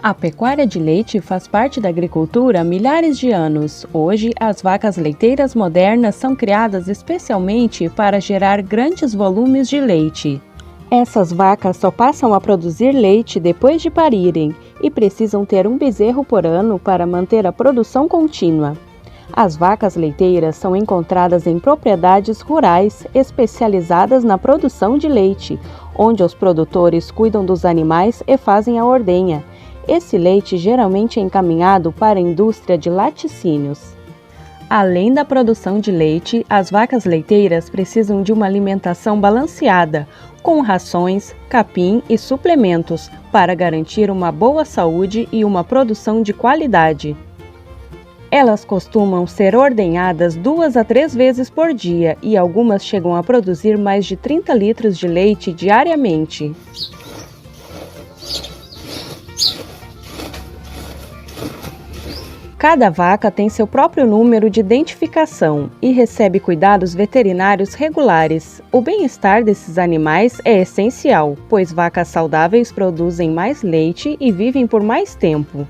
A pecuária de leite faz parte da agricultura há milhares de anos. Hoje, as vacas leiteiras modernas são criadas especialmente para gerar grandes volumes de leite. Essas vacas só passam a produzir leite depois de parirem e precisam ter um bezerro por ano para manter a produção contínua. As vacas leiteiras são encontradas em propriedades rurais especializadas na produção de leite, onde os produtores cuidam dos animais e fazem a ordenha. Esse leite geralmente é encaminhado para a indústria de laticínios. Além da produção de leite, as vacas leiteiras precisam de uma alimentação balanceada, com rações, capim e suplementos, para garantir uma boa saúde e uma produção de qualidade. Elas costumam ser ordenhadas 2 a 3 vezes por dia e algumas chegam a produzir mais de 30 litros de leite diariamente. Cada vaca tem seu próprio número de identificação e recebe cuidados veterinários regulares. O bem-estar desses animais é essencial, pois vacas saudáveis produzem mais leite e vivem por mais tempo.